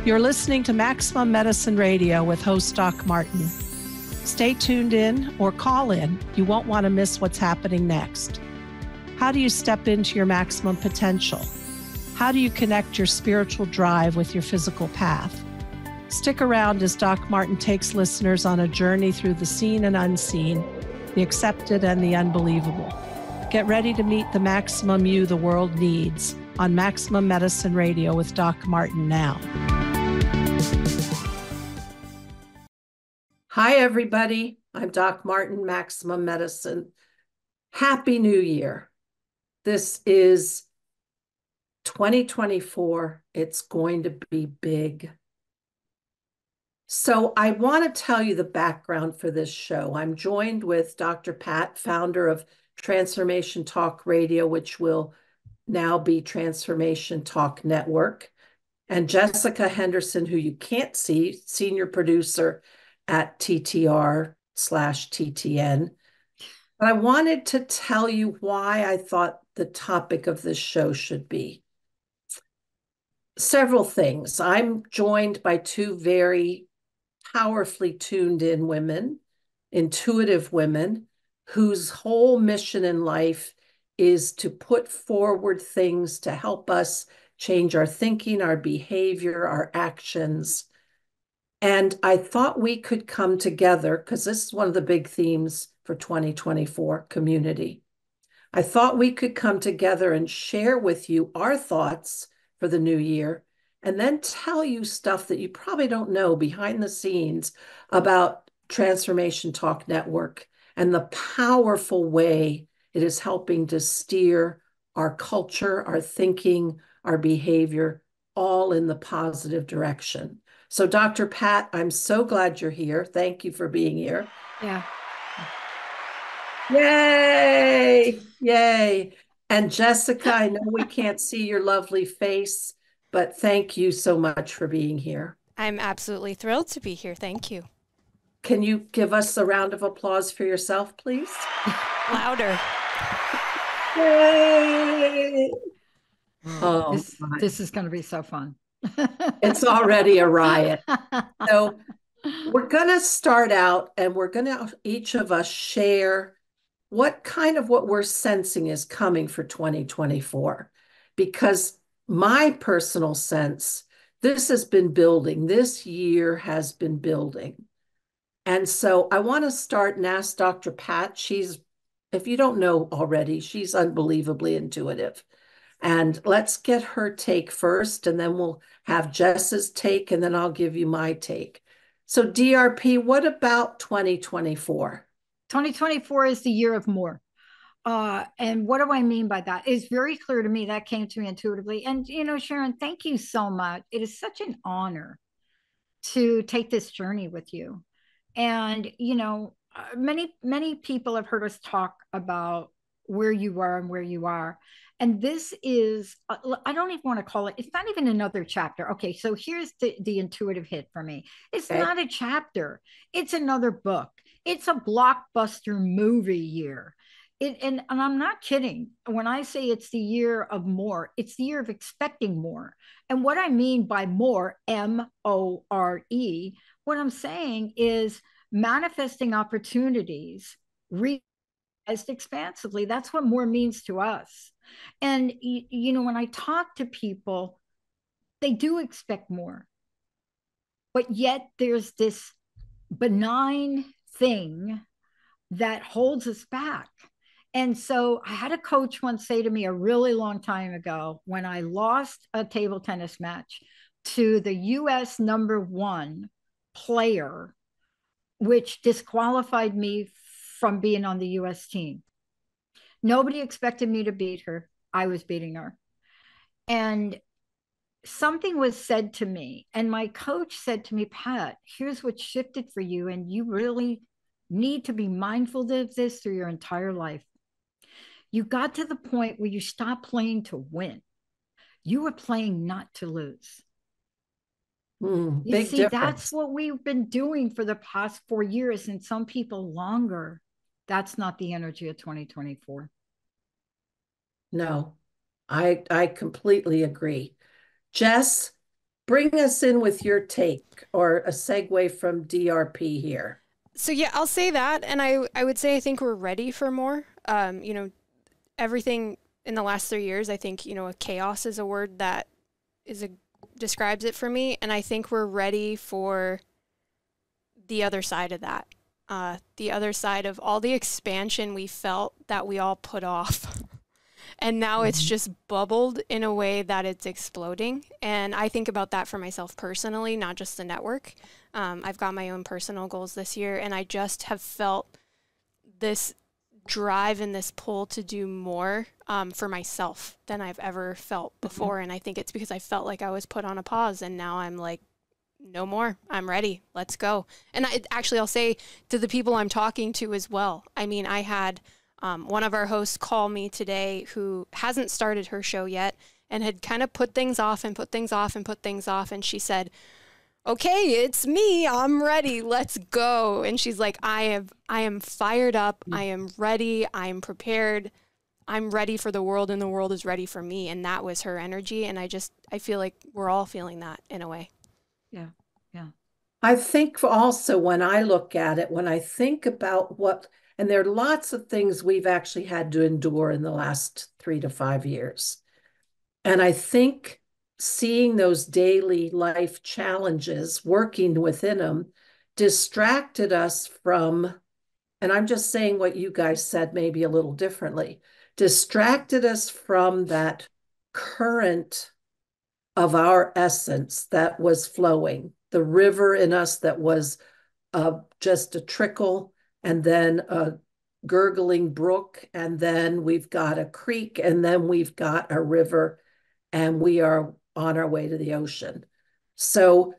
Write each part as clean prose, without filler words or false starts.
You're listening to Maximum Medicine Radio with host Doc Martin. Stay tuned in or call in. You won't want to miss what's happening next. How do you step into your maximum potential? How do you connect your spiritual drive with your physical path? Stick around as Doc Martin takes listeners on a journey through the seen and unseen, the accepted and the unbelievable. Get ready to meet the maximum you the world needs on Maximum Medicine Radio with Doc Martin now. Hi, everybody. I'm Doc Martin, Maximum Medicine. Happy New Year. This is 2024. It's going to be big. So I want to tell you the background for this show. I'm joined with Dr. Pat, founder of Transformation Talk Radio, which will now be Transformation Talk Network, and Jesica Henderson, who you can't see, senior producer at TTR/TTN. But I wanted to tell you why I thought the topic of this show should be several things. I'm joined by two very powerfully tuned in women, intuitive women, whose whole mission in life is to put forward things to help us change our thinking, our behavior, our actions. And I thought we could come together, because this is one of the big themes for 2024, community. I thought we could come together and share with you our thoughts for the new year, and then tell you stuff that you probably don't know behind the scenes about Transformation Talk Network and the powerful way it is helping to steer our culture, our thinking, our behavior, all in the positive direction. So Dr. Pat, I'm so glad you're here. Thank you for being here. Yeah. Yay, yay. And Jesica, I know we can't see your lovely face, but thank you so much for being here. I'm absolutely thrilled to be here. Thank you. Can you give us a round of applause for yourself, please? Louder. Yay. Oh, this is going to be so fun. It's already a riot. So we're going to start out, and we're going to each of us share what we're sensing is coming for 2024. Because my personal sense, this has been building. This year has been building. And so I want to start and ask Dr. Pat. If you don't know already, she's unbelievably intuitive. And let's get her take first, and then we'll have Jess's take, and then I'll give you my take. So DRP, what about 2024? 2024 is the year of more. And what do I mean by that? It's very clear to me. That came to me intuitively. And, Sharon, thank you so much. It is such an honor to take this journey with you. And, many people have heard us talk about where you are and where you are. And this is, I don't even want to call it, it's not even another chapter. Okay, so here's the intuitive hit for me. It's not a chapter. It's another book. It's a blockbuster movie year. And I'm not kidding. When I say it's the year of more, it's the year of expecting more. And what I mean by more, M-O-R-E, what I'm saying is manifesting opportunities, as expansively. That's what more means to us. And when I talk to people, they do expect more, but yet there's this benign thing that holds us back. And so I had a coach once say to me a really long time ago, when I lost a table tennis match to the US #1 player, which disqualified me from being on the US team. Nobody expected me to beat her. I was beating her. And something was said to me, and my coach said to me, Pat, here's what shifted for you, and you really need to be mindful of this through your entire life. You got to the point where you stopped playing to win. You were playing not to lose. You Big see, that's difference. what we've been doing for the past 4 years, and some people longer. That's not the energy of 2024. No, I completely agree. Jess, bring us in with your take or a segue from DRP here. So yeah, I'll say that, and I would say I think we're ready for more. Everything in the last 3 years, I think a chaos is a word that is a describes it for me, and I think we're ready for the other side of that. The other side of all the expansion we felt that we all put off. And now it's just bubbled in a way that it's exploding. And I think about that for myself personally, not just the network. I've got my own personal goals this year, and I just have felt this drive and this pull to do more for myself than I've ever felt before. And I think it's because I felt like I was put on a pause, and now I'm like, no more. I'm ready. Let's go. And I'll say to the people I'm talking to as well. I mean, I had one of our hosts call me today who hasn't started her show yet and had kind of put things off and put things off and put things off. And she said, okay, it's me. I'm ready. Let's go. And she's like, I am fired up. I am ready. I'm prepared. I'm ready for the world, and the world is ready for me. And that was her energy. And I feel like we're all feeling that in a way. Yeah. Yeah. I think also when I look at it, when I think about and there are lots of things we've actually had to endure in the last 3 to 5 years. And I think seeing those daily life challenges, working within them, distracted us from, and I'm just saying what you guys said maybe a little differently, distracted us from that current of our essence that was flowing, the river in us that was just a trickle, and then a gurgling brook, and then we've got a creek, and then we've got a river, and we are on our way to the ocean. So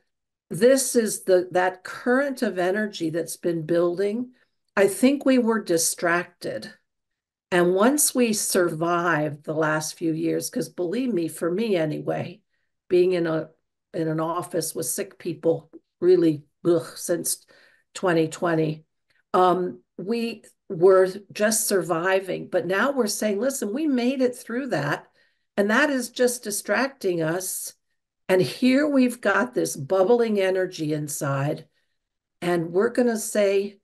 this is that current of energy that's been building. I think we were distracted. And once we survived the last few years, because believe me, for me anyway, being in an office with sick people really since 2020, we were just surviving. But now we're saying, listen, we made it through that, and that is just distracting us. And here we've got this bubbling energy inside, and we're going to say,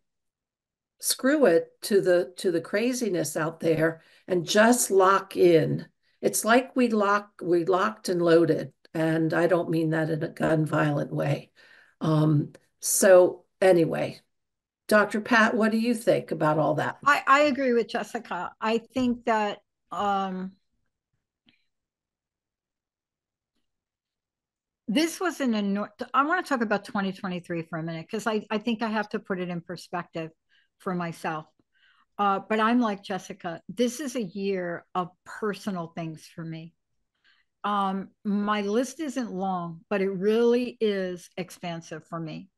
screw it to the craziness out there and just lock in. It's like we locked and loaded, and I don't mean that in a gun violent way. So anyway, Dr. Pat, what do you think about all that? I agree with Jessica. I think that this was an enormous. I want to talk about 2023 for a minute, because I think I have to put it in perspective for myself. But I'm like Jessica. This is a year of personal things for me. My list isn't long, but it really is expansive for me.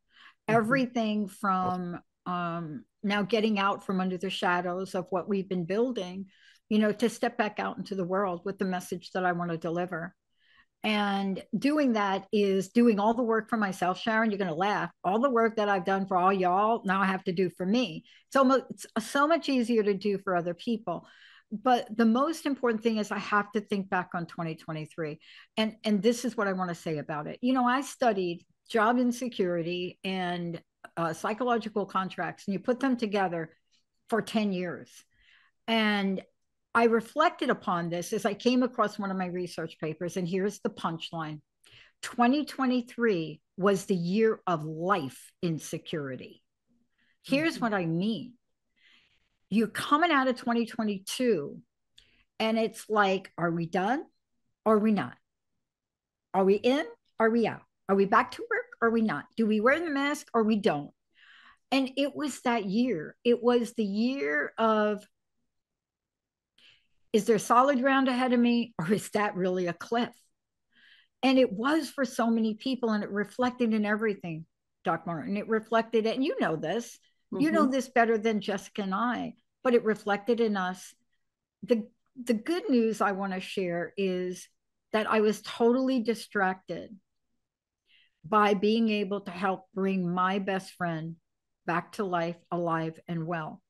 Everything from now getting out from under the shadows of what we've been building, to step back out into the world with the message that I want to deliver. And doing that is doing all the work for myself. Sharon, you're going to laugh. All the work that I've done for all y'all, now I have to do for me. It's so much easier to do for other people. But the most important thing is I have to think back on 2023. And this is what I want to say about it. I studied job insecurity and psychological contracts, and you put them together for 10 years. And I reflected upon this as I came across one of my research papers, and here's the punchline. 2023 was the year of life insecurity. Here's what I mean. You're coming out of 2022, and it's like, are we done? Or are we not? Are we in? Are we out? Are we back to work? Or are we not? Do we wear the mask or we don't? And it was that year. It was the year of, is there solid ground ahead of me, or is that really a cliff? And it was for so many people, and it reflected in everything, Doc Martin. It reflected, and you know this, you know this better than Jessica and I, but it reflected in us. The good news I want to share is that I was totally distracted by being able to help bring my best friend back to life, alive and well.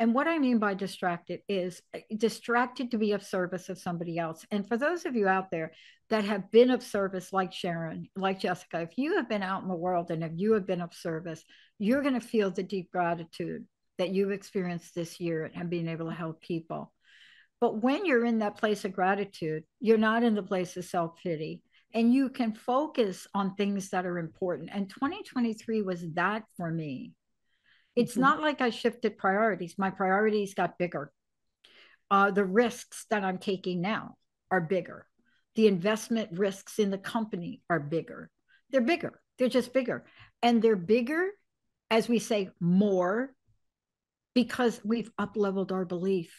And what I mean by distracted is distracted to be of service of somebody else. And for those of you out there that have been of service, like Sharon, like Jesica, if you have been out in the world and if you have been of service, you're going to feel the deep gratitude that you've experienced this year and being able to help people. But when you're in that place of gratitude, you're not in the place of self-pity, and you can focus on things that are important. And 2023 was that for me. It's not like I shifted priorities. My priorities got bigger. The risks that I'm taking now are bigger. The investment risks in the company are bigger. They're bigger. They're just bigger. And they're bigger, as we say, more, because we've up-leveled our belief.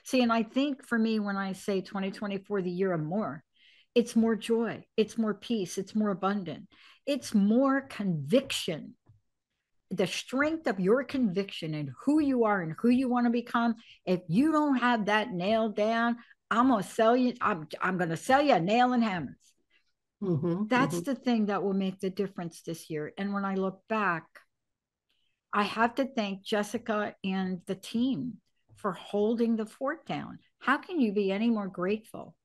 See, and I think for me, when I say 2024, the year of more, it's more joy, it's more peace, it's more abundant, it's more conviction. The strength of your conviction and who you are and who you want to become. If you don't have that nailed down, I'm going to sell you. I'm going to sell you a nail and hammers. That's the thing that will make the difference this year. And when I look back, I have to thank Jesica and the team for holding the fort down. How can you be any more grateful?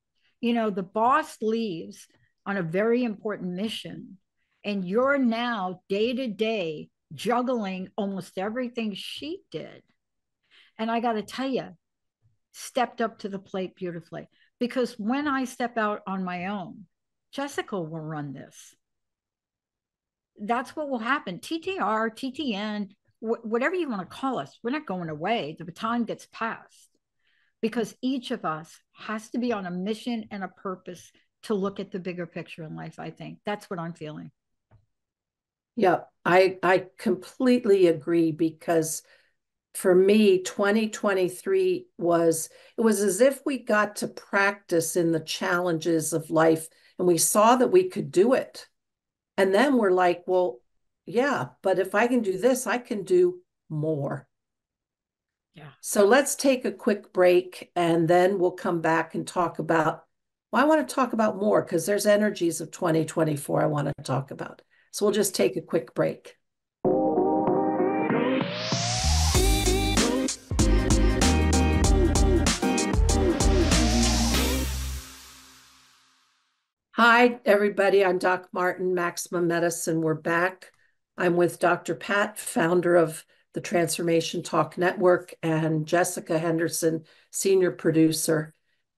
You know, the boss leaves on a very important mission, and you're now day to day juggling almost everything she did. And I got to tell you, stepped up to the plate beautifully. Because when I step out on my own, Jesica will run this. That's what will happen. TTR, TTN, whatever you want to call us, we're not going away. The baton gets passed, because each of us has to be on a mission and a purpose to look at the bigger picture in life. I think that's what I'm feeling. Yeah, I completely agree, because for me, 2023 was as if we got to practice in the challenges of life, and we saw that we could do it. And then we're like, well, yeah, but if I can do this, I can do more. Yeah. So let's take a quick break, and then we'll come back and talk about, well, I want to talk about more, because there's energies of 2024 I want to talk about. So we'll just take a quick break. Hi, everybody. I'm Doc Martin, Maximum Medicine. We're back. I'm with Dr. Pat, founder of the Transformation Talk Network, and Jesica Henderson, senior producer.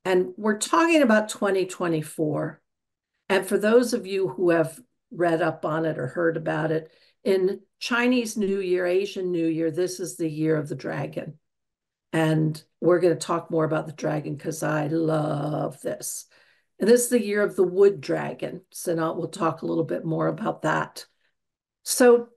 And we're talking about 2024. And for those of you who have read up on it or heard about it, in Chinese New Year, Asian New Year, this is the year of the dragon. And we're going to talk more about the dragon because I love this. And this is the year of the wood dragon. So now we'll talk a little bit more about that. So,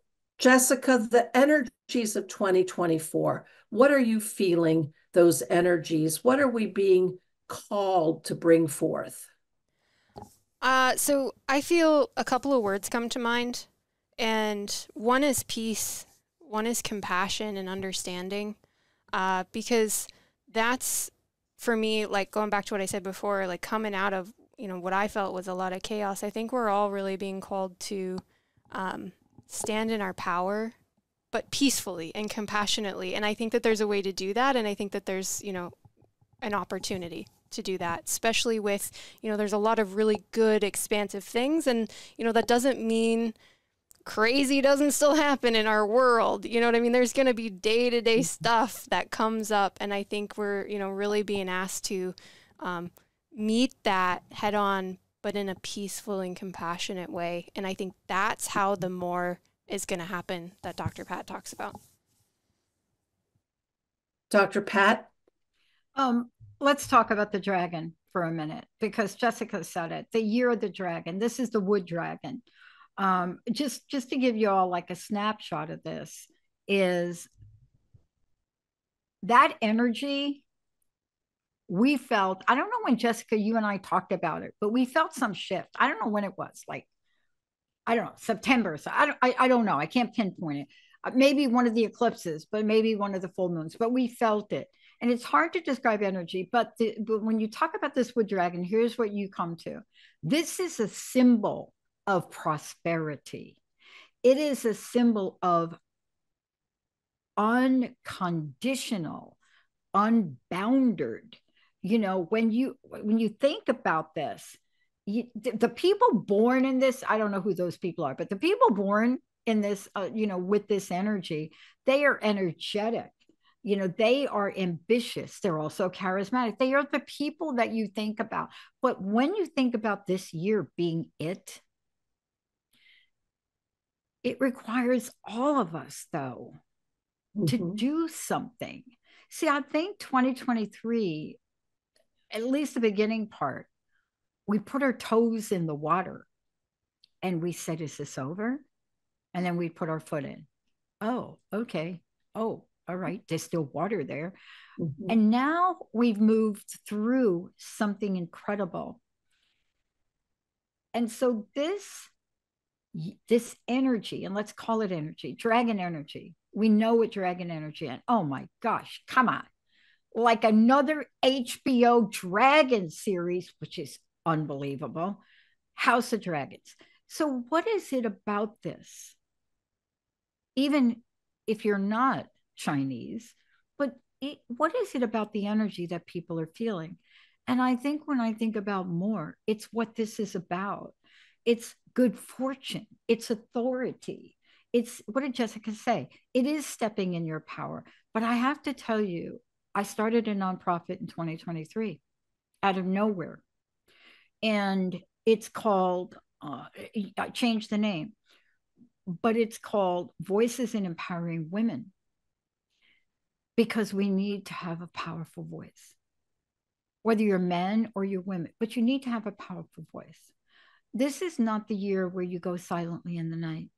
Jesica, the energies of 2024, what are you feeling, those energies? What are we being called to bring forth? So I feel a couple of words come to mind, and one is peace, one is compassion and understanding, because that's, for me, like going back to what I said before, like coming out of, what I felt was a lot of chaos. I think we're all really being called to stand in our power, but peacefully and compassionately. And I think that there's a way to do that. And I think that there's, an opportunity to do that, especially with, there's a lot of really good, expansive things. And, that doesn't mean crazy doesn't still happen in our world. You know what I mean? There's going to be day-to-day stuff that comes up. And I think we're, really being asked to meet that head on, but in a peaceful and compassionate way. And I think that's how the more is going to happen that Dr. Pat talks about. Dr. Pat? Let's talk about the dragon for a minute, because Jesica said it, the year of the dragon. This is the wood dragon. Just to give you all like a snapshot of this, is that energy we felt. I don't know when, Jesica, you and I talked about it, but we felt some shift. I don't know when it was, like, I don't know, September. So I don't know. I can't pinpoint it. Maybe one of the eclipses, but maybe one of the full moons, but we felt it. And it's hard to describe energy, but when you talk about this wood dragon, here's what you come to. This is a symbol of prosperity. It is a symbol of unconditional, unbounded. When you think about this, the people born in this, I don't know who those people are, but the people born in this, with this energy, they are energetic. They are ambitious. They're also charismatic. They are the people that you think about. But when you think about this year being it requires all of us, though, to do something. See, I think 2023, at least the beginning part, we put our toes in the water and we said, is this over? And then we put our foot in. Oh, okay. Oh, all right. There's still water there. And now we've moved through something incredible. And so this energy, and let's call it energy, dragon energy. We know what dragon energy is. Oh my gosh, come on. Like another HBO Dragon series, which is unbelievable. House of Dragons. So what is it about this? Even if you're not Chinese, but what is it about the energy that people are feeling? And I think when I think about more, it's what this is about. It's good fortune. It's authority. It's, what did Jesica say? It is stepping in your power. But I have to tell you, I started a nonprofit in 2023 out of nowhere. And it's called, I changed the name, but it's called Voices in Empowering Women, because we need to have a powerful voice, whether you're men or you're women, but you need to have a powerful voice. This is not the year where you go silently in the night.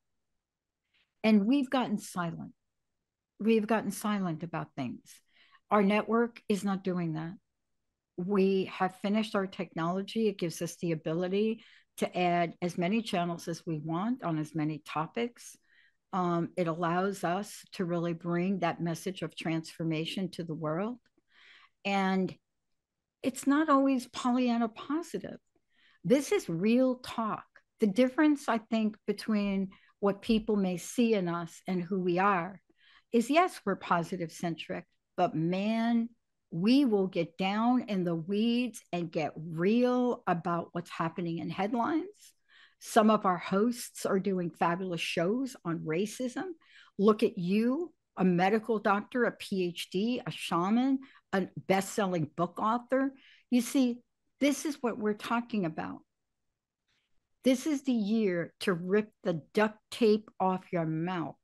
And we've gotten silent. We've gotten silent about things. Our network is not doing that. We have finished our technology. It gives us the ability to add as many channels as we want on as many topics. It allows us to really bring that message of transformation to the world. And it's not always Pollyanna positive. This is real talk. The difference, I think, between what people may see in us and who we are is, yes, we're positive centric, but man, we will get down in the weeds and get real about what's happening in headlines. Some of our hosts are doing fabulous shows on racism. Look at you, a medical doctor, a Ph.D., a shaman, a best-selling book author. You see, this is what we're talking about. This is the year to rip the duct tape off your mouth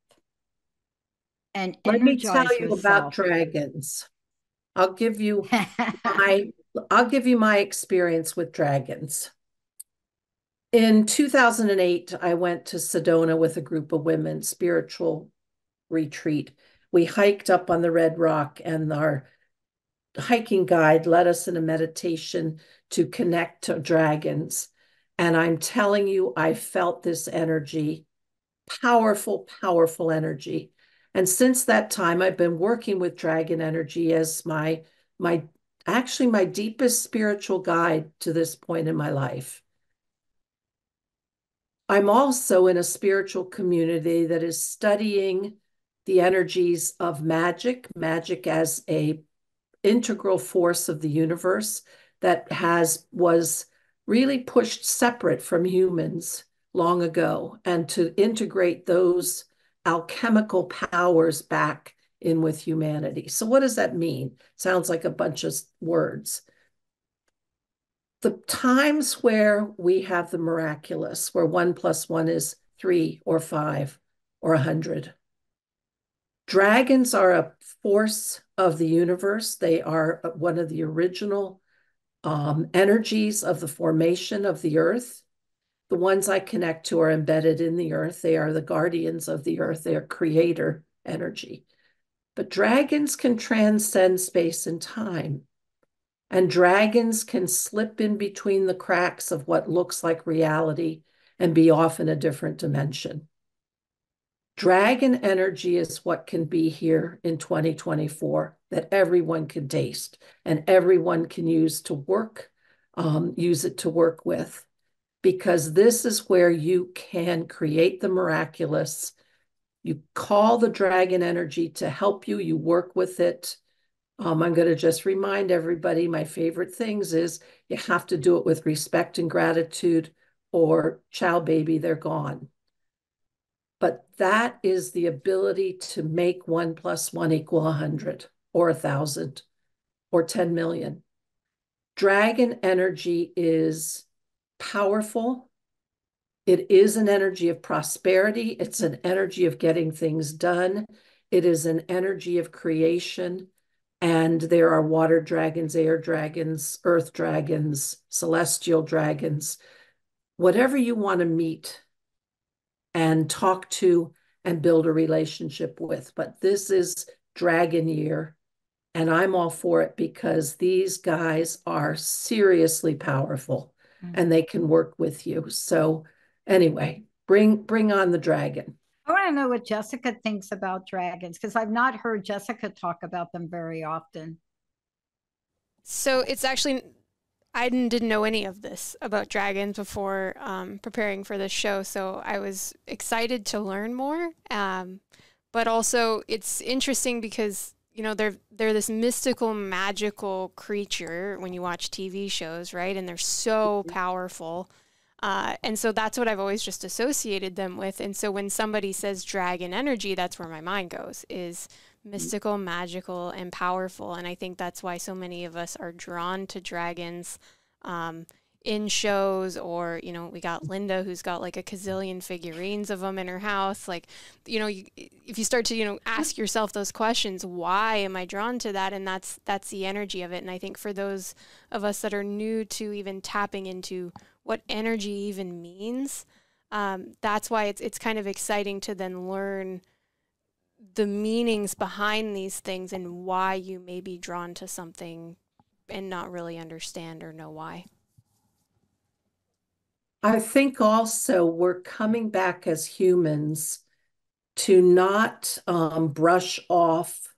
and Let me tell energize you about yourself. dragons. I'll give you my experience with dragons. In 2008, I went to Sedona with a group of women, spiritual retreat. We hiked up on the Red Rock, and our hiking guide led us in a meditation to connect to dragons. And I'm telling you, I felt this energy, powerful, powerful energy. And since that time, I've been working with dragon energy as my deepest spiritual guide to this point in my life. I'm also in a spiritual community that is studying the energies of magic as a integral force of the universe that was really pushed separate from humans long ago, and to integrate those alchemical powers back in with humanity. So what does that mean? Sounds like a bunch of words. The times where we have the miraculous, where 1 + 1 is 3 or 5 or 100. Dragons are a force of the universe. They are one of the original energies of the formation of the earth. The ones I connect to are embedded in the earth. They are the guardians of the earth. They are creator energy. But dragons can transcend space and time. And dragons can slip in between the cracks of what looks like reality and be off in a different dimension. Dragon energy is what can be here in 2024 that everyone can taste and everyone can use it to work with. because this is where you can create the miraculous. You call the dragon energy to help you. You work with it. I'm going to just remind everybody, my favorite things is you have to do it with respect and gratitude, or child baby, they're gone. But that is the ability to make 1 + 1 = 100 or 1,000 or 10 million. Dragon energy is powerful. It is an energy of prosperity. It's an energy of getting things done. It is an energy of creation. And there are water dragons, air dragons, earth dragons, celestial dragons, whatever you want to meet and talk to and build a relationship with. But this is dragon year, and I'm all for it because these guys are seriously powerful and they can work with you. So anyway, bring on the dragon. I want to know what Jesica thinks about dragons, because I've not heard Jesica talk about them very often. So it's actually, I didn't know any of this about dragons before preparing for this show, so I was excited to learn more. But also, it's interesting because they're this mystical, magical creature when you watch TV shows, right? And they're so powerful. And so that's what I've always just associated them with. And so when somebody says dragon energy, that's where my mind goes, is mystical, magical, and powerful. And I think that's why so many of us are drawn to dragons in shows, or, we got Linda, who's got like a gazillion figurines of them in her house. Like, if you start to, ask yourself those questions, why am I drawn to that? And that's the energy of it. And I think for those of us that are new to even tapping into what energy even means, that's why it's kind of exciting to then learn the meanings behind these things and why you may be drawn to something and not really understand or know why. I think also we're coming back as humans to not brush off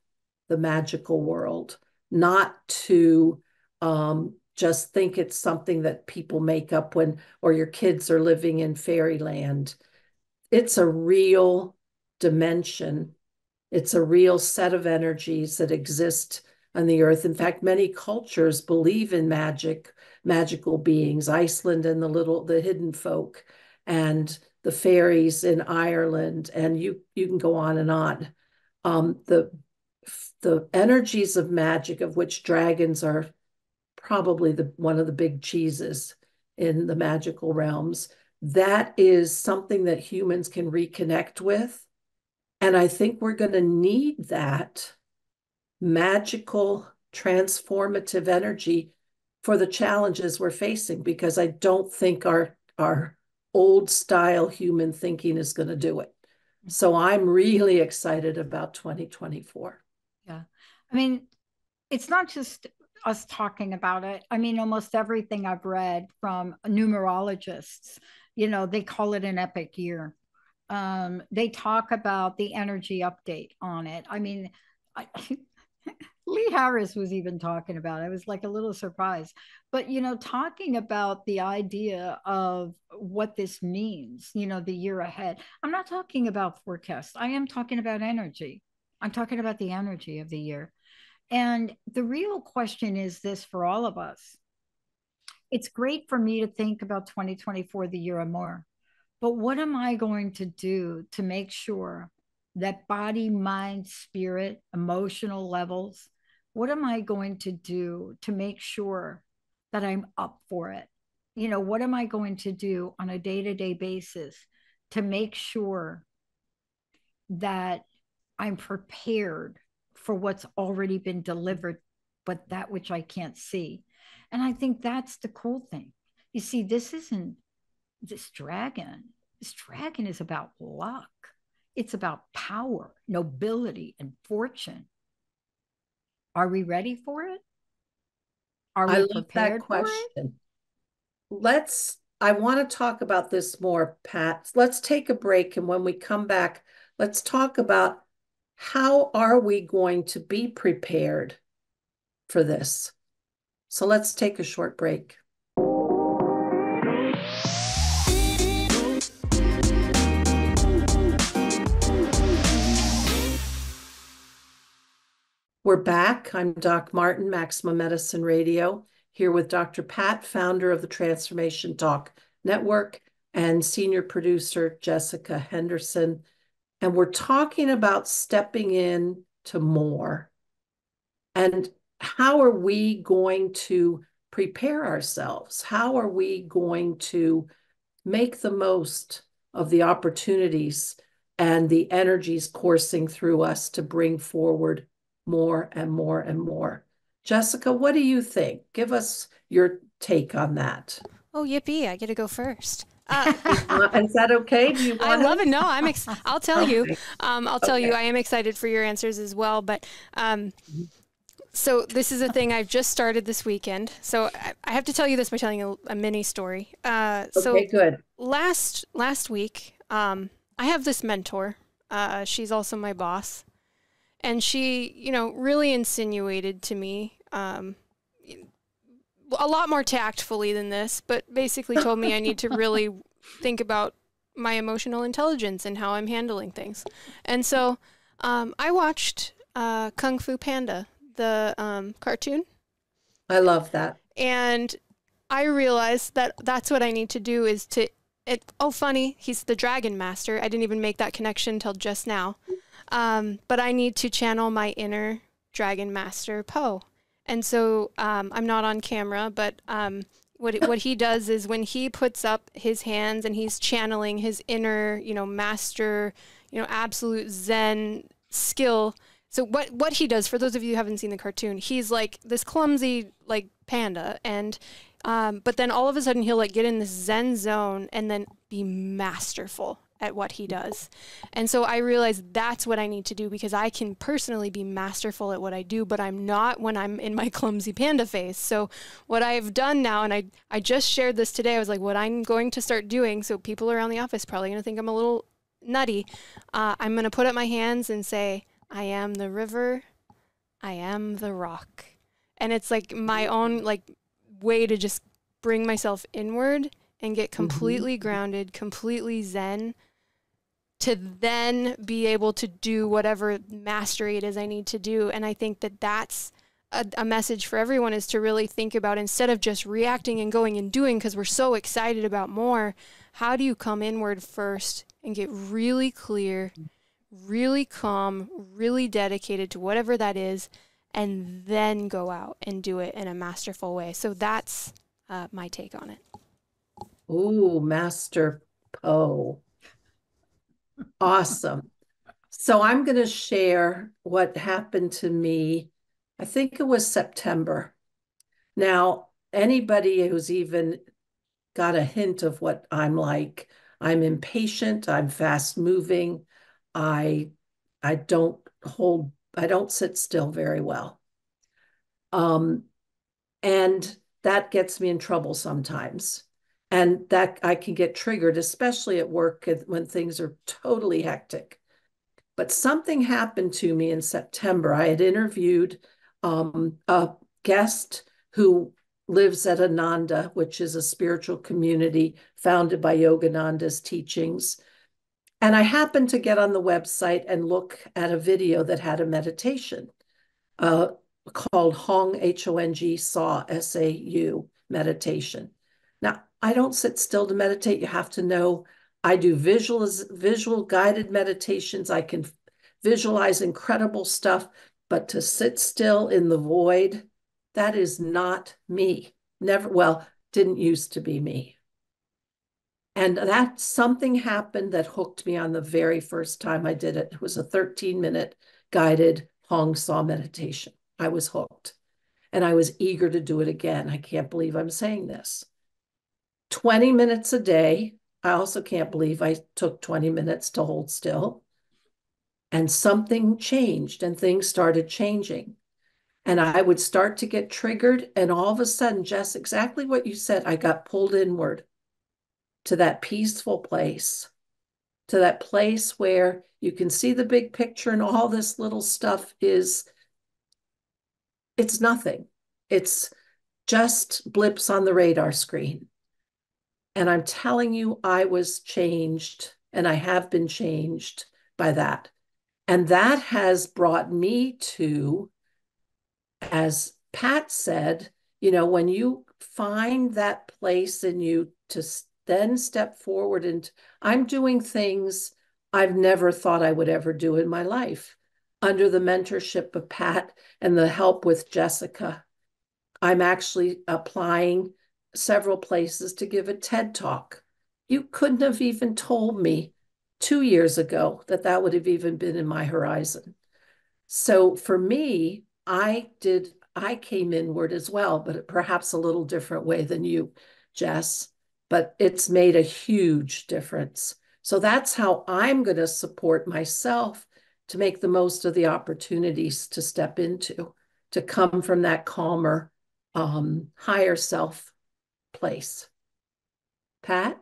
the magical world, not to just think it's something that people make up or your kids are living in fairyland. It's a real dimension. It's a real set of energies that exist on the earth. In fact, many cultures believe in magical beings. Iceland and the hidden folk, and the fairies in Ireland, and you can go on and on. The energies of magic, of which dragons are probably one of the big cheeses in the magical realms, that is something that humans can reconnect with. And I think we're going to need that magical, transformative energy for the challenges we're facing, because I don't think our old style human thinking is going to do it. So I'm really excited about 2024. Yeah. I mean, it's not just us talking about it. I mean, almost everything I've read from numerologists, they call it an epic year. They talk about the energy update on it. I mean, Lee Harris was even talking about it. I was like a little surprised. But, talking about the idea of what this means, the year ahead. I'm not talking about forecast. I am talking about energy. I'm talking about the energy of the year. And the real question is this for all of us. It's great for me to think about 2024, the year of more. But what am I going to do to make sure that body, mind, spirit, emotional levels, what am I going to do to make sure that I'm up for it? What am I going to do on a day-to-day basis to make sure that I'm prepared for what's already been delivered, but that which I can't see? And I think that's the cool thing. You see, this dragon is about luck. It's about power, nobility, and fortune. Are we ready for it? Are we prepared for it? I want to talk about this more, Pat. Let's take a break, and when we come back, let's talk about how are we going to be prepared for this. So let's take a short break. We're back. I'm Doc Martin, Maximum Medicine Radio, here with Dr. Pat, founder of the Transformation Talk Network, and senior producer Jesica Henderson. And we're talking about stepping in to more. And how are we going to prepare ourselves? How are we going to make the most of the opportunities and the energies coursing through us to bring forward more and more and more? Jesica, what do you think? Give us your take on that. Oh, yippee, I get to go first. Is that okay? Do you want I love it. No, I'll tell you. Okay. I'll tell you, I am excited for your answers as well. But so this is a thing I've just started this weekend. So I have to tell you this by telling a mini story. Okay, good. Last week, I have this mentor. She's also my boss. And she, really insinuated to me, a lot more tactfully than this, but basically told me I need to really think about my emotional intelligence and how I'm handling things. And so I watched Kung Fu Panda, the cartoon. I love that. And I realized that that's what I need to do is funny, he's the Dragon Master. I didn't even make that connection till just now. But I need to channel my inner Dragon Master Po. And so I'm not on camera, but what he does is when he puts up his hands and he's channeling his inner, master, absolute Zen skill. So what he does, for those of you who haven't seen the cartoon, he's like this clumsy like panda, and but then all of a sudden he'll like get in this Zen zone and then be masterful at what he does. And so I realized that's what I need to do, because I can personally be masterful at what I do, but I'm not when I'm in my clumsy panda face. So what I've done now, and I just shared this today, I was like, what I'm going to start doing, so people around the office probably going to think I'm a little nutty. I'm going to put up my hands and say, I am the river, I am the rock. And it's like my own like way to just bring myself inward and get completely grounded, completely zen, to then be able to do whatever mastery it is I need to do. And I think that that's a message for everyone, is to really think about, instead of just reacting and going and doing because we're so excited about more, how do you come inward first and get really clear, really calm, really dedicated to whatever that is, and then go out and do it in a masterful way. So that's my take on it. Ooh, Master Po. Awesome. So I'm going to share what happened to me. I think it was September. Now, anybody who's even got a hint of what I'm like, I'm impatient, I'm fast moving. I don't sit still very well. And that gets me in trouble sometimes. And that I can get triggered, especially at work when things are totally hectic. But something happened to me in September. I had interviewed a guest who lives at Ananda, which is a spiritual community founded by Yogananda's teachings. And I happened to get on the website and look at a video that had a meditation called Hong, H-O-N-G, Sau, S-A-U, meditation. Now, I don't sit still to meditate. You have to know I do visual guided meditations. I can visualize incredible stuff, but to sit still in the void, that is not me. Never, well, didn't used to be me. And that something happened that hooked me on the very first time I did it. It was a 13-minute guided Hong Sau meditation. I was hooked, and I was eager to do it again. I can't believe I'm saying this. 20 minutes a day. I also can't believe I took 20 minutes to hold still. And something changed and things started changing. And I would start to get triggered. And all of a sudden, Jess, exactly what you said, I got pulled inward to that peaceful place, to that place where you can see the big picture and all this little stuff it's nothing. It's just blips on the radar screen. And I'm telling you, I was changed, and I have been changed by that. And that has brought me to as Pat said, you know, when you find that place in you to then step forward, and I'm doing things I've never thought I would ever do in my life under the mentorship of Pat and the help with Jesica. I'm actually applying several places to give a TED talk. You couldn't have even told me 2 years ago that that would have even been in my horizon. So for me, I came inward as well, but perhaps a little different way than you, Jess, but it's made a huge difference. So that's how I'm going to support myself to make the most of the opportunities to step into, to come from that calmer, higher self place. Pat?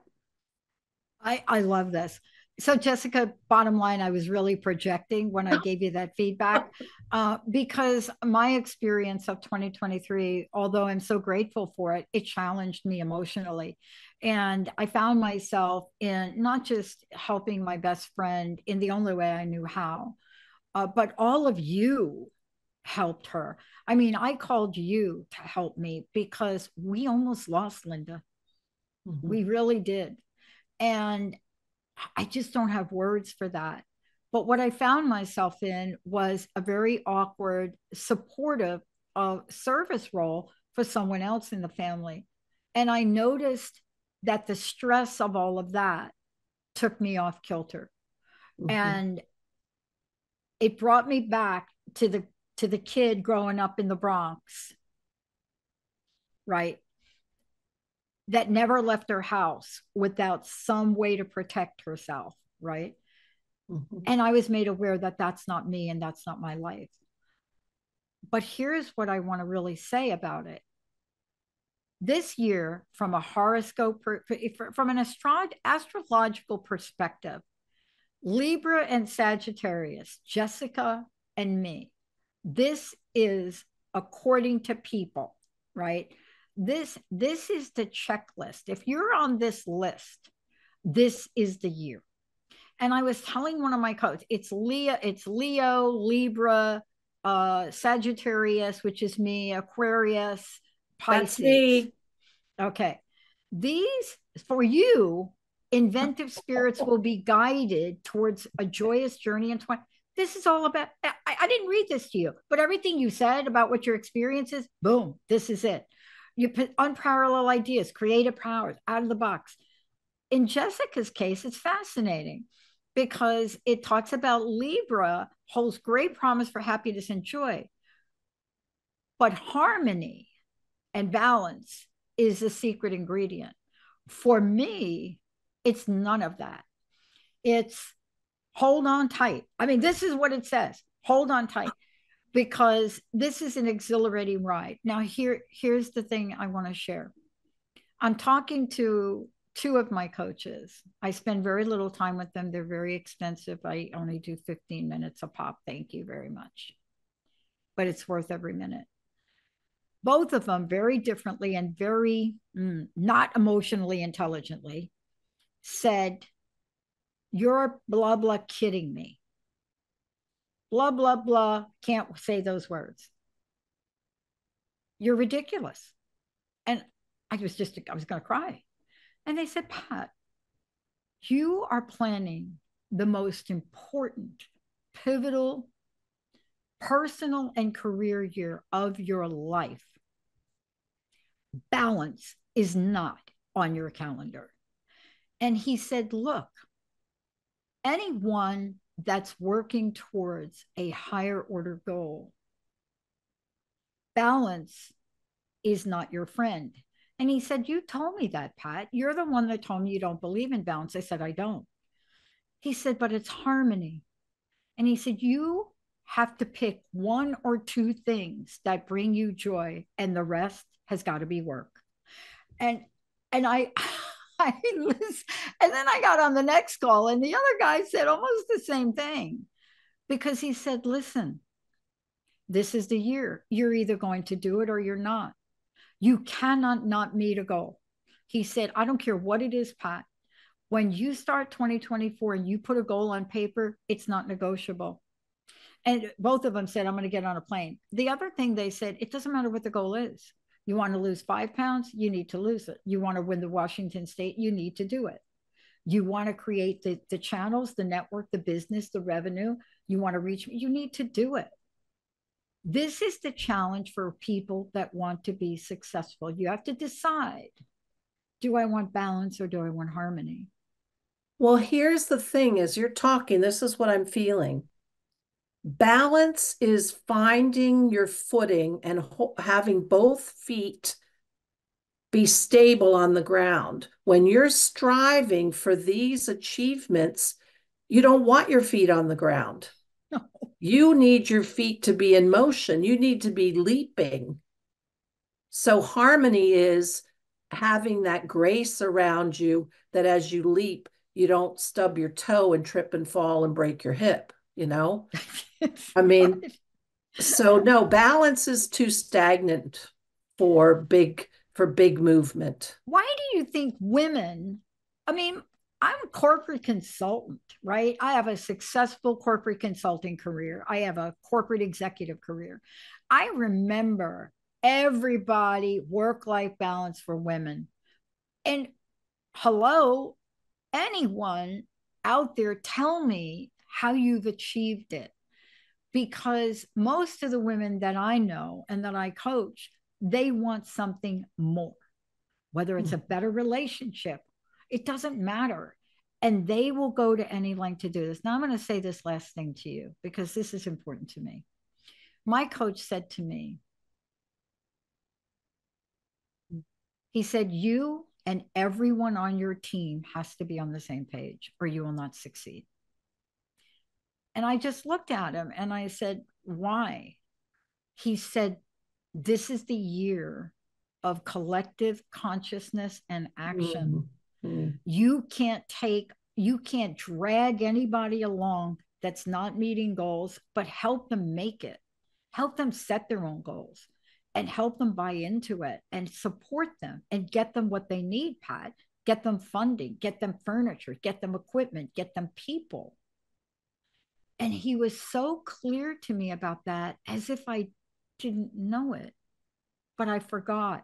I love this. So, Jessica, bottom line, I was really projecting when I gave you that feedback because my experience of 2023, although I'm so grateful for it, it challenged me emotionally. And I found myself in not just helping my best friend in the only way I knew how, but all of you helped her. I mean, I called you to help me because we almost lost Linda. Mm-hmm. We really did. And I just don't have words for that. But what I found myself in was a very awkward, supportive service role for someone else in the family. And I noticed that the stress of all of that took me off kilter. Mm-hmm. And it brought me back to the kid growing up in the Bronx, right? That never left her house without some way to protect herself, right? Mm-hmm. And I was made aware that that's not me and that's not my life. But here's what I want to really say about it. This year, from a horoscope, from an astrological perspective, Libra and Sagittarius, Jessica and me, this is according to people, right? This is the checklist. If you're on this list, this is the year. And I was telling one of my coaches, it's Leo, Libra, Sagittarius, which is me, Aquarius, That's Pisces. me. Okay. These, for you, inventive spirits will be guided towards a joyous journey in 20. This is all about, I didn't read this to you, but everything you said about what your experience is, boom, this is it. You put unparalleled ideas, creative powers, out of the box. In Jessica's case, it's fascinating because it talks about Libra holds great promise for happiness and joy, but harmony and balance is the secret ingredient. For me, it's none of that. It's hold on tight. I mean, this is what it says, hold on tight, because this is an exhilarating ride. Now, here's the thing I want to share. I'm talking to two of my coaches. I spend very little time with them. They're very expensive. I only do 15 minutes a pop. Thank you very much. But it's worth every minute. Both of them, very differently and very not emotionally intelligently, said, "You're blah, blah kidding me. Blah, blah, blah. Can't say those words. You're ridiculous." And I was going to cry. And they said, "Pat, you are planning the most important, pivotal, personal, and career year of your life. Balance is not on your calendar." And he said, "Look, anyone that's working towards a higher order goal, balance is not your friend." And he said, "You told me that, Pat. You're the one that told me you don't believe in balance." I said, "I don't." He said, "But it's harmony." And he said, "You have to pick one or two things that bring you joy, and the rest has got to be work." And I I and then I got on the next call, and the other guy said almost the same thing, because he said, "Listen, this is the year. You're either going to do it or you're not. You cannot not meet a goal." He said, "I don't care what it is, Pat. When you start 2024 and you put a goal on paper, it's not negotiable." And both of them said, I'm going to get on a plane. The other thing they said, it doesn't matter what the goal is. You want to lose 5 pounds, you need to lose it. You want to win the Washington State, you need to do it. You want to create the channels, the network, the business, the revenue, you want to reach, you need to do it. This is the challenge for people that want to be successful. You have to decide, do I want balance or do I want harmony? Well, here's the thing, as you're talking, this is what I'm feeling. Balance is finding your footing and having both feet be stable on the ground. When you're striving for these achievements, you don't want your feet on the ground. No. You need your feet to be in motion. You need to be leaping. So harmony is having that grace around you that as you leap, you don't stub your toe and trip and fall and break your hip, you know? I mean, so no, balance is too stagnant for big movement. Why do you think women, I mean, I'm a corporate consultant, right? I have a successful corporate consulting career. I have a corporate executive career. I remember everybody work-life balance for women. And hello, anyone out there, tell me how you've achieved it. Because most of the women that I know and that I coach, they want something more, whether it's a better relationship, it doesn't matter. And they will go to any length to do this. Now, I'm going to say this last thing to you because this is important to me. My coach said to me, he said, you and everyone on your team has to be on the same page or you will not succeed. And I just looked at him and I said, why? He said, this is the year of collective consciousness and action. Mm-hmm. You can't drag anybody along that's not meeting goals, but help them make it. Help them set their own goals and help them buy into it and support them and get them what they need, Pat. Get them funding, get them furniture, get them equipment, get them people. And he was so clear to me about that as if I didn't know it, but I forgot.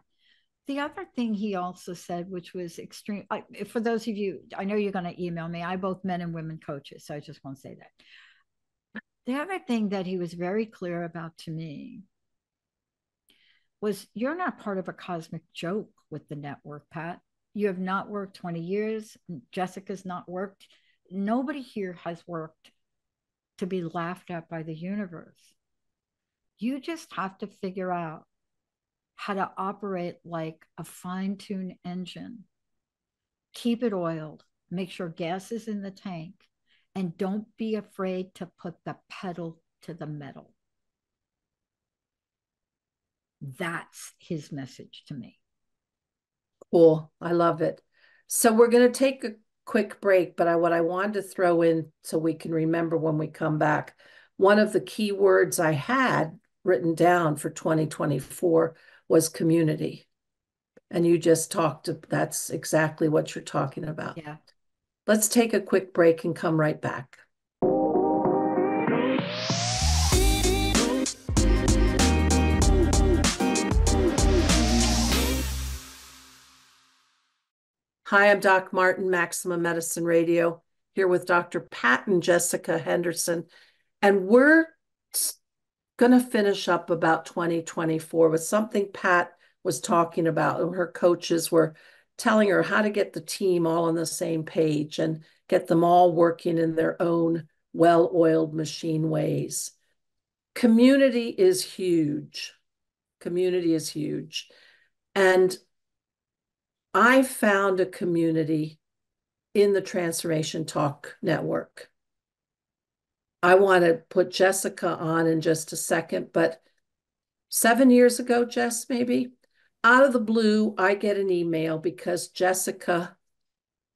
The other thing he also said, which was extreme, for those of you, I know you're going to email me. I both men and women coaches, so I just want to say that. The other thing that he was very clear about to me was you're not part of a cosmic joke with the network, Pat. You have not worked 20 years. Jessica's not worked. Nobody here has worked to be laughed at by the universe. You just have to figure out how to operate like a fine-tuned engine. Keep it oiled. Make sure gas is in the tank. And don't be afraid to put the pedal to the metal. That's his message to me. Cool. I love it. So we're going to take a quick break, but what I wanted to throw in so we can remember when we come back, one of the key words I had written down for 2024 was community. And you just talked, that's exactly what you're talking about. Yeah. Let's take a quick break and come right back. Hi, I'm Doc Martin, Maximum Medicine Radio, here with Dr. Pat and Jesica Henderson. And we're going to finish up about 2024 with something Pat was talking about. Her coaches were telling her how to get the team all on the same page and get them all working in their own well-oiled machine ways. Community is huge. Community is huge. And I found a community in the Transformation Talk Network. I want to put Jessica on in just a second, but 7 years ago, Jess, maybe, out of the blue, I get an email because Jessica,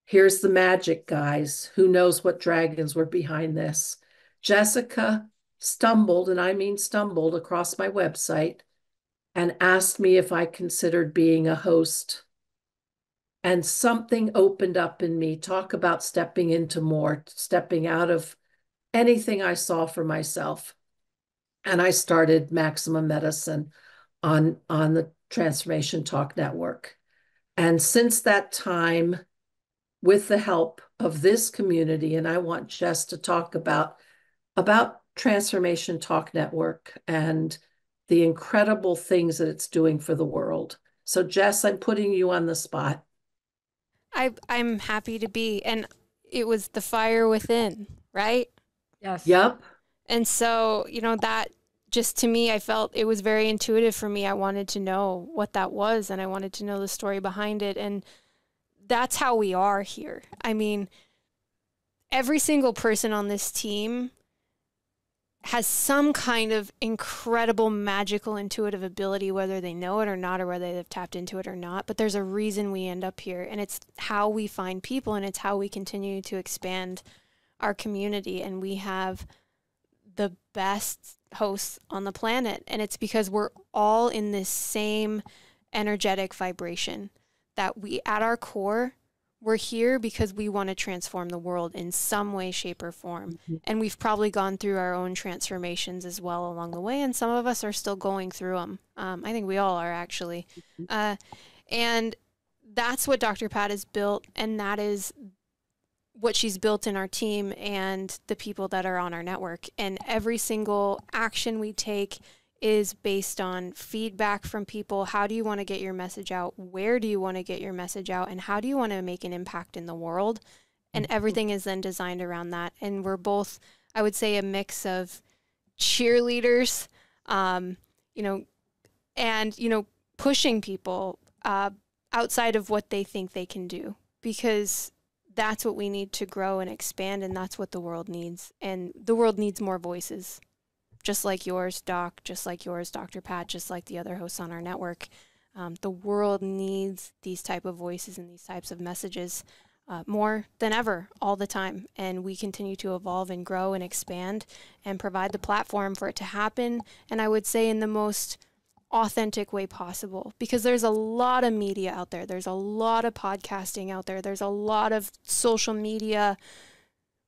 here's the magic, guys. Who knows what dragons were behind this? Jessica stumbled, and I mean stumbled, across my website and asked me if I considered being a host. And something opened up in me. Talk about stepping into more, stepping out of anything I saw for myself. and I started Maximum Medicine on the Transformation Talk Network. And since that time, with the help of this community, and I want Jess to talk about Transformation Talk Network and the incredible things that it's doing for the world. So Jess, I'm putting you on the spot. I'm happy to be, and it was the fire within, right? Yes. Yep. And so, that just to me, I felt it was very intuitive for me. I wanted to know what that was, and I wanted to know the story behind it. And that's how we are here. I mean, every single person on this team has some kind of incredible, magical, intuitive ability, whether they know it or not, or whether they've tapped into it or not. But there's a reason we end up here, and it's how we find people, and it's how we continue to expand our community. And we have the best hosts on the planet, and it's because we're all in this same energetic vibration that we, at our core, we're here because we want to transform the world in some way, shape, or form. Mm-hmm. And we've probably gone through our own transformations as well along the way, and some of us are still going through them. I think we all are, actually. And that's what Dr. Pat has built, and that is what she's built in our team and the people that are on our network. And every single action we take is based on feedback from people. How do you want to get your message out? Where do you want to get your message out? And how do you want to make an impact in the world? And everything is then designed around that. And we're both, I would say, a mix of cheerleaders, and, pushing people outside of what they think they can do, because that's what we need to grow and expand, and that's what the world needs. And the world needs more voices. Just like yours, Doc, just like yours, Dr. Pat, just like the other hosts on our network. The world needs these type of voices and these types of messages more than ever, all the time. And we continue to evolve and grow and expand and provide the platform for it to happen. And I would say in the most authentic way possible, because there's a lot of media out there. There's a lot of podcasting out there. There's a lot of social media.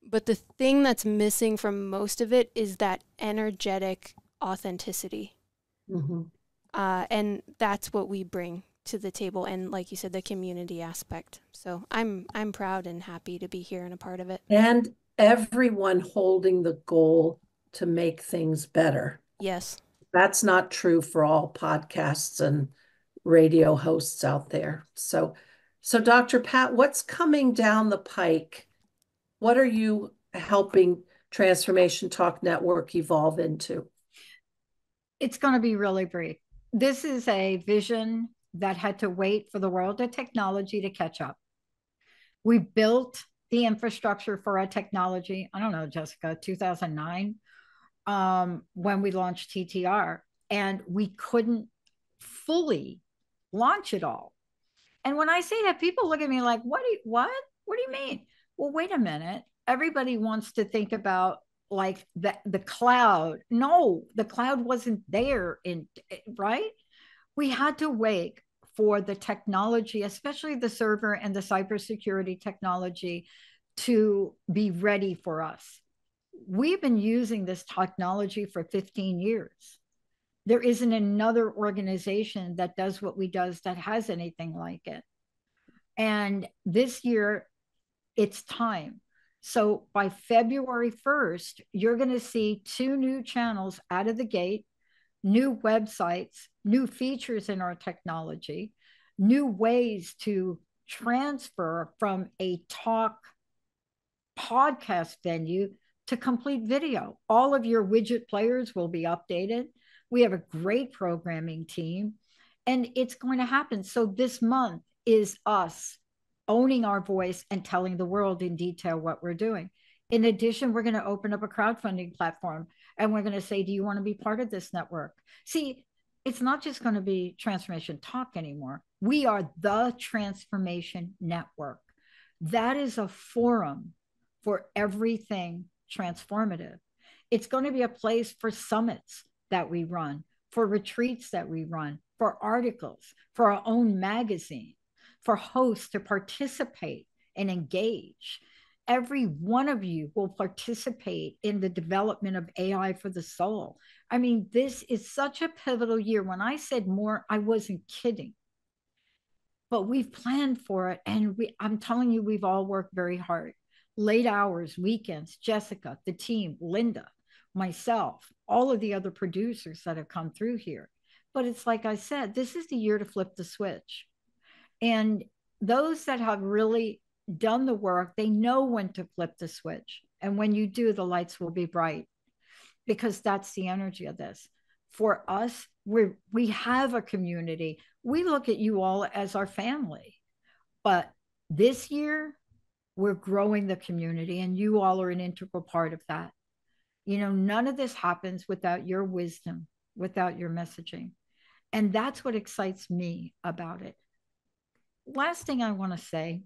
But the thing that's missing from most of it is that energetic authenticity. Mm-hmm. And that's what we bring to the table. And like you said, the community aspect. So I'm proud and happy to be here and a part of it. And everyone holding the goal to make things better. Yes. That's not true for all podcasts and radio hosts out there. So Dr. Pat, what's coming down the pike? What are you helping Transformation Talk Network evolve into? It's going to be really brief. This is a vision that had to wait for the world of technology to catch up. We built the infrastructure for our technology. I don't know, Jessica, 2009, when we launched TTR, and we couldn't fully launch it all. And when I say that, people look at me like, what do you mean? Well, wait a minute. Everybody wants to think about like the cloud. No, the cloud wasn't there right? We had to wait for the technology, especially the server and the cybersecurity technology, to be ready for us. We've been using this technology for 15 years. There isn't another organization that does what we do that has anything like it. And this year, it's time. So by February 1st, you're going to see 2 new channels out of the gate, new websites, new features in our technology, new ways to transfer from a talk podcast venue to complete video. All of your widget players will be updated. We have a great programming team, and it's going to happen. So this month is us owning our voice and telling the world in detail what we're doing. In addition, we're going to open up a crowdfunding platform, and we're going to say, do you want to be part of this network? See, it's not just going to be Transformation Talk anymore. We are the Transformation Network. That is a forum for everything transformative. It's going to be a place for summits that we run, for retreats that we run, for articles, for our own magazine, for hosts to participate and engage. every one of you will participate in the development of AI for the soul. I mean, this is such a pivotal year. When I said more, I wasn't kidding. But we've planned for it. And I'm telling you, we've all worked very hard. Late hours, weekends, Jesica, the team, Linda, myself, all of the other producers that have come through here. But it's like I said, this is the year to flip the switch. And those that have really done the work, they know when to flip the switch. And when you do, the lights will be bright, because that's the energy of this. For us, we have a community. We look at you all as our family. But this year, we're growing the community, and you all are an integral part of that. You know, none of this happens without your wisdom, without your messaging. And that's what excites me about it. Last thing I want to say,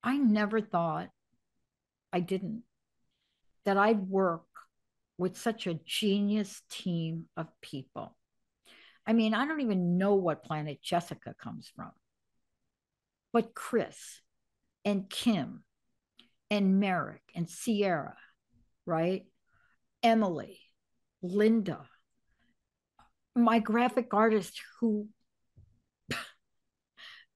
I never thought, I didn't, that I'd work with such a genius team of people. I mean, I don't even know what planet Jesica comes from, but Chris and Kim and Merrick and Sierra, right? Emily, Linda, my graphic artist who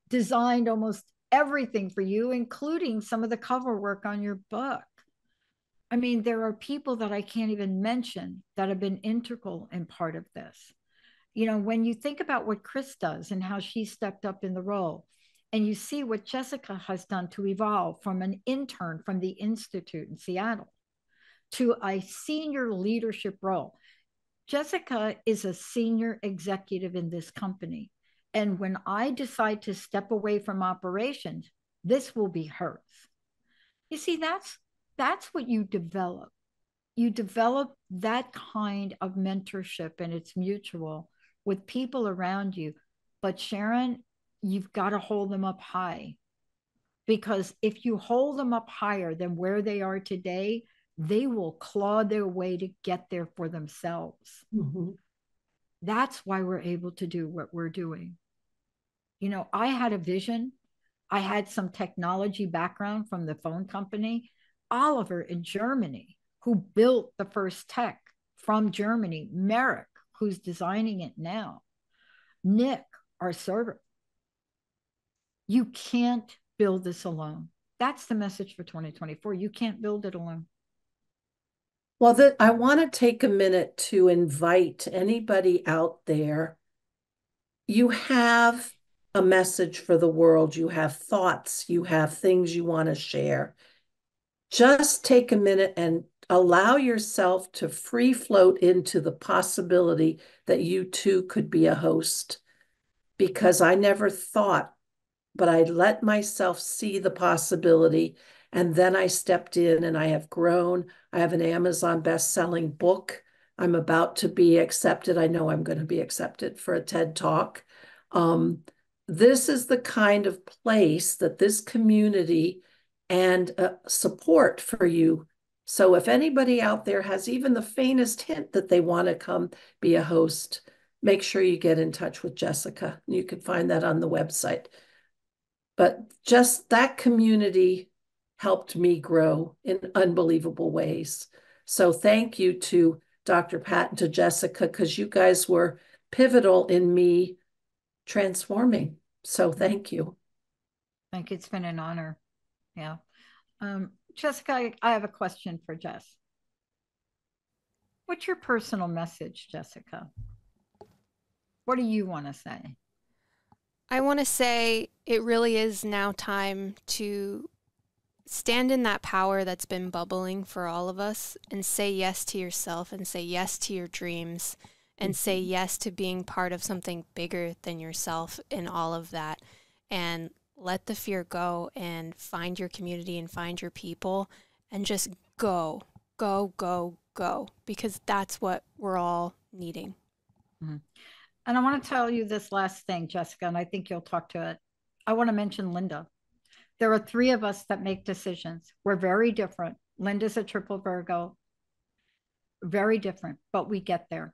designed almost everything for you, including some of the cover work on your book. I mean, there are people that I can't even mention that have been integral in part of this. You know, when you think about what Chris does and how she stepped up in the role, and you see what Jesica has done to evolve from an intern from the Institute in Seattle to a senior leadership role. Jesica is a senior executive in this company. And when I decide to step away from operations, this will be hers. You see, that's what you develop. You develop that kind of mentorship, and it's mutual with people around you. But Sharon, you've got to hold them up high, because if you hold them up higher than where they are today, they will claw their way to get there for themselves. Mm-hmm. That's why we're able to do what we're doing. You know, I had a vision. I had some technology background from the phone company. Oliver in Germany, who built the first tech from Germany, Merrick, who's designing it now, Nick, our server. You can't build this alone. That's the message for 2024. You can't build it alone. Well, I want to take a minute to invite anybody out there. You have a message for the world. You have thoughts. You have things you want to share. Just take a minute and allow yourself to free float into the possibility that you too could be a host. Because I never thought, but I let myself see the possibility. And then I stepped in and I have grown. I have an Amazon best-selling book. I'm about to be accepted. I know I'm going to be accepted for a TED Talk. This is the kind of place that this community and support for you. So if anybody out there has even the faintest hint that they want to come be a host, make sure you get in touch with Jesica. You can find that on the website. But just that community helped me grow in unbelievable ways. So thank you to Dr. Pat and to Jesica, because you guys were pivotal in me transforming. So thank you. Thank you. It's been an honor. Yeah. Jesica, I have a question for Jess. What's your personal message, Jesica? What do you want to say? I want to say it really is now time to stand in that power that's been bubbling for all of us and say yes to yourself and say yes to your dreams and say yes to being part of something bigger than yourself in all of that, and let the fear go and find your community and find your people and just go, because that's what we're all needing. Mm-hmm. And I want to tell you this last thing, Jesica, and I think you'll talk to it. I want to mention Linda. There are 3 of us that make decisions. We're very different. Linda's a triple Virgo. Very different, but we get there.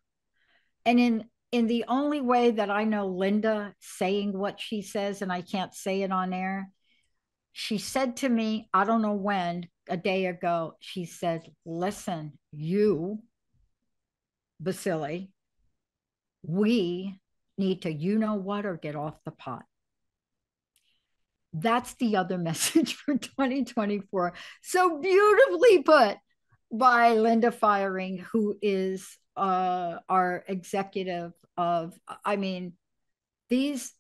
And in the only way that I know Linda saying what she says, and I can't say it on air, She said to me, I don't know when, a day ago, she said, listen, you, Baccili, we need to, you know what, or get off the pot. That's the other message for 2024. So beautifully put by Linda Firing, who is our executive of, I mean, these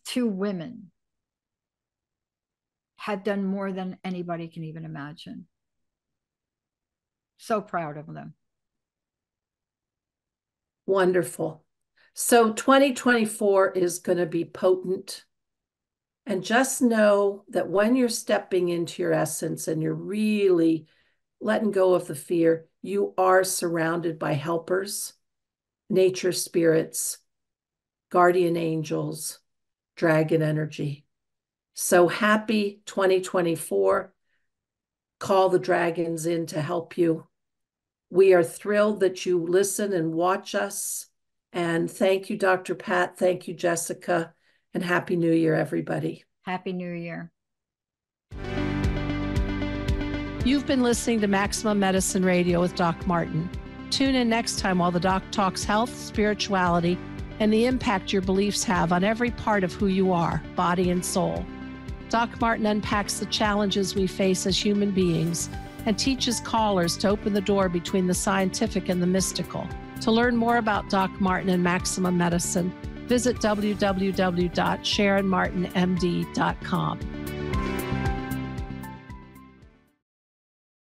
two women had done more than anybody can even imagine. So proud of them. Wonderful. So 2024 is going to be potent. And just know that when you're stepping into your essence and you're really letting go of the fear, you are surrounded by helpers, nature spirits, guardian angels, dragon energy. So happy 2024. Call the dragons in to help you. We are thrilled that you listen and watch us. And thank you, Dr. Pat. Thank you, Jesica. And Happy New Year, everybody. Happy New Year. You've been listening to Maximum Medicine Radio with Doc Martin. Tune in next time while the doc talks health, spirituality, and the impact your beliefs have on every part of who you are, body and soul. Doc Martin unpacks the challenges we face as human beings and teaches callers to open the door between the scientific and the mystical. To learn more about Doc Martin and Maximum Medicine, visit www.sharonmartinmd.com.